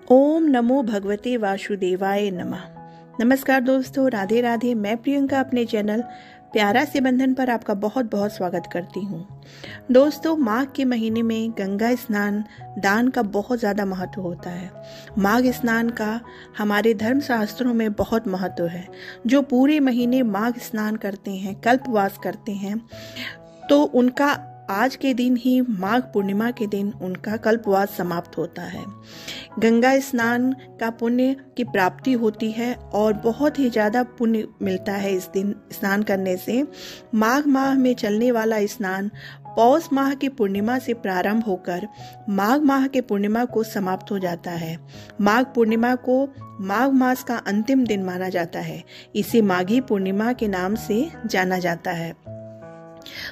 ओम नमो भगवते वासुदेवाय नमः। नमस्कार दोस्तों, राधे राधे। मैं प्रियंका अपने चैनल प्यारा से बंधन पर आपका बहुत बहुत स्वागत करती हूँ। दोस्तों, माघ के महीने में गंगा स्नान दान का बहुत ज़्यादा महत्व होता है। माघ स्नान का हमारे धर्म शास्त्रों में बहुत महत्व है। जो पूरे महीने माघ स्नान करते हैं, कल्पवास करते हैं, तो उनका आज के दिन ही माघ पूर्णिमा के दिन उनका कल्पवास समाप्त होता है। गंगा स्नान का पुण्य की प्राप्ति होती है और बहुत ही ज़्यादा पुण्य मिलता है इस दिन स्नान करने से। माघ माह में चलने वाला स्नान पौष माह की पूर्णिमा से प्रारंभ होकर माघ माह के पूर्णिमा को समाप्त हो जाता है। माघ पूर्णिमा को माघ मास का अंतिम दिन माना जाता है। इसे माघी पूर्णिमा के नाम से जाना जाता है।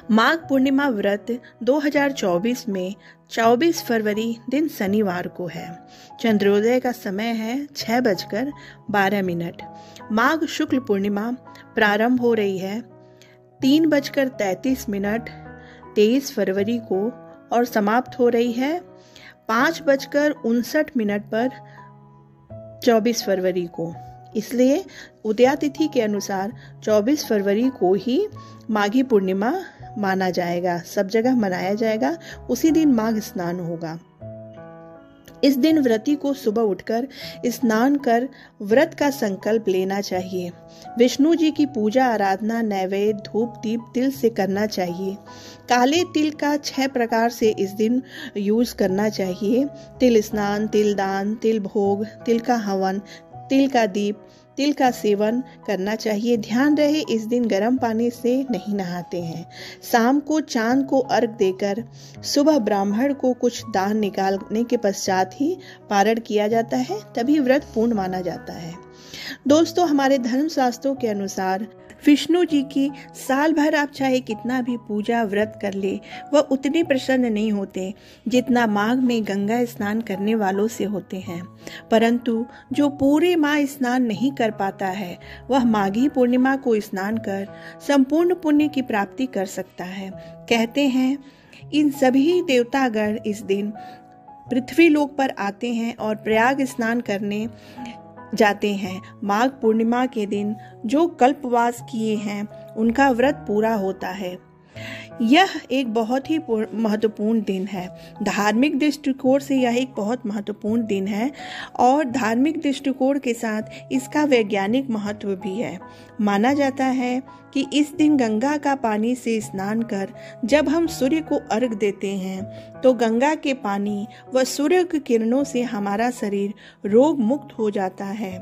माघ पूर्णिमा व्रत 2024 में 24 फरवरी दिन शनिवार को है। चंद्रोदय का समय है 6:12। माघ शुक्ल पूर्णिमा प्रारंभ हो रही है 3:33 23 फरवरी को और समाप्त हो रही है 5:59 पर 24 फरवरी को। इसलिए उदयातिथि के अनुसार 24 फरवरी को ही माघी पूर्णिमा माना जाएगा, सब जगह मनाया जाएगा। उसी दिन माघ स्नान होगा। इस दिन व्रती को सुबह उठकर स्नान कर व्रत का संकल्प लेना चाहिए। विष्णु जी की पूजा आराधना नैवेद्य धूप दीप तिल से करना चाहिए। काले तिल का 6 प्रकार से इस दिन यूज करना चाहिए। तिल स्नान, तिल दान, तिल भोग, तिल का हवन, तिल का दीप, तिल का सेवन करना चाहिए। ध्यान रहे इस दिन गर्म पानी से नहीं नहाते हैं। शाम को चांद को अर्घ देकर सुबह ब्राह्मण को कुछ दान निकालने के पश्चात ही पारण किया जाता है, तभी व्रत पूर्ण माना जाता है। दोस्तों, हमारे धर्म शास्त्रों के अनुसार विष्णु जी की साल भर आप चाहे कितना भी पूजा व्रत कर ले, वह उतने प्रसन्न नहीं होते जितना माघ में गंगा स्नान करने वालों से होते हैं। परंतु जो पूरे माह स्नान नहीं कर पाता है, वह माघी पूर्णिमा को स्नान कर संपूर्ण पुण्य की प्राप्ति कर सकता है। कहते हैं इन सभी देवतागण इस दिन पृथ्वी लोक पर आते हैं और प्रयाग स्नान करने जाते हैं। माघ पूर्णिमा के दिन जो कल्पवास किए हैं उनका व्रत पूरा होता है। यह एक बहुत ही महत्वपूर्ण दिन है। धार्मिक दृष्टिकोण से यह एक बहुत महत्वपूर्ण दिन है और धार्मिक दृष्टिकोण के साथ इसका वैज्ञानिक महत्व भी है। माना जाता है कि इस दिन गंगा का पानी से स्नान कर जब हम सूर्य को अर्घ देते हैं तो गंगा के पानी व सूर्य की किरणों से हमारा शरीर रोग मुक्त हो जाता है।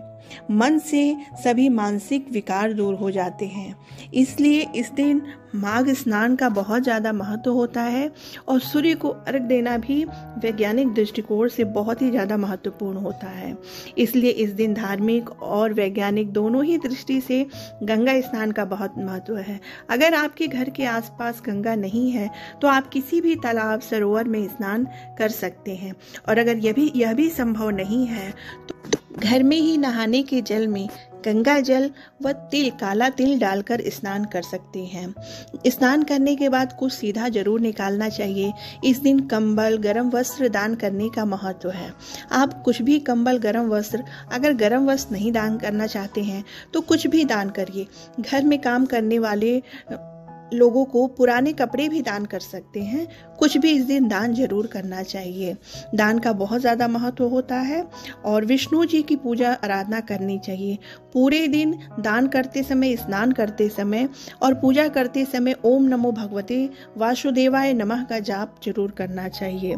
मन से सभी मानसिक विकार दूर हो जाते हैं। इसलिए इस दिन माघ स्नान का बहुत ज़्यादा महत्व होता है और सूर्य को अर्घ देना भी वैज्ञानिक दृष्टिकोण से बहुत ही ज़्यादा महत्वपूर्ण होता है। इसलिए इस दिन धार्मिक और वैज्ञानिक दोनों ही दृष्टि से गंगा स्नान का बहुत महत्व है। अगर आपके घर के आसपास गंगा नहीं है तो आप किसी भी तालाब सरोवर में स्नान कर सकते हैं, और अगर यह भी संभव नहीं है तो घर में ही नहाने के जल में गंगा जल व तिल, काला तिल डालकर स्नान कर सकते हैं। स्नान करने के बाद कुछ सीधा जरूर निकालना चाहिए। इस दिन कंबल, गरम वस्त्र दान करने का महत्व है। आप कुछ भी कंबल, गरम वस्त्र, अगर गरम वस्त्र नहीं दान करना चाहते हैं तो कुछ भी दान करिए। घर में काम करने वाले लोगों को पुराने कपड़े भी दान कर सकते हैं। कुछ भी इस दिन दान जरूर करना चाहिए। दान का बहुत ज़्यादा महत्व होता है और विष्णु जी की पूजा आराधना करनी चाहिए। पूरे दिन दान करते समय, स्नान करते समय और पूजा करते समय ओम नमो भगवते वासुदेवाय नमः का जाप जरूर करना चाहिए।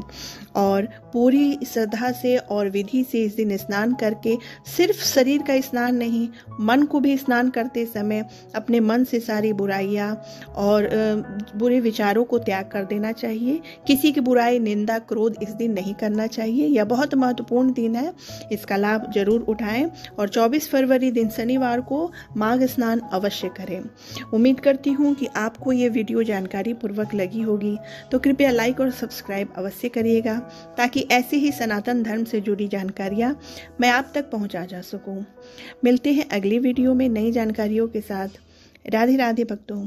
और पूरी श्रद्धा से और विधि से इस दिन स्नान करके सिर्फ शरीर का स्नान नहीं, मन को भी स्नान करते समय अपने मन से सारी बुराइयां और बुरे विचारों को त्याग कर देना चाहिए। किसी की बुराई, निंदा, क्रोध इस दिन नहीं करना चाहिए। यह बहुत महत्वपूर्ण दिन है, इसका लाभ जरूर उठाएं और 24 फरवरी दिन शनिवार को माघ स्नान अवश्य करें। उम्मीद करती हूँ कि आपको ये वीडियो जानकारी पूर्वक लगी होगी, तो कृपया लाइक और सब्सक्राइब अवश्य करिएगा ताकि ऐसे ही सनातन धर्म से जुड़ी जानकारियाँ मैं आप तक पहुँचा जा सकूँ। मिलते हैं अगली वीडियो में नई जानकारियों के साथ। राधे राधे भक्तों।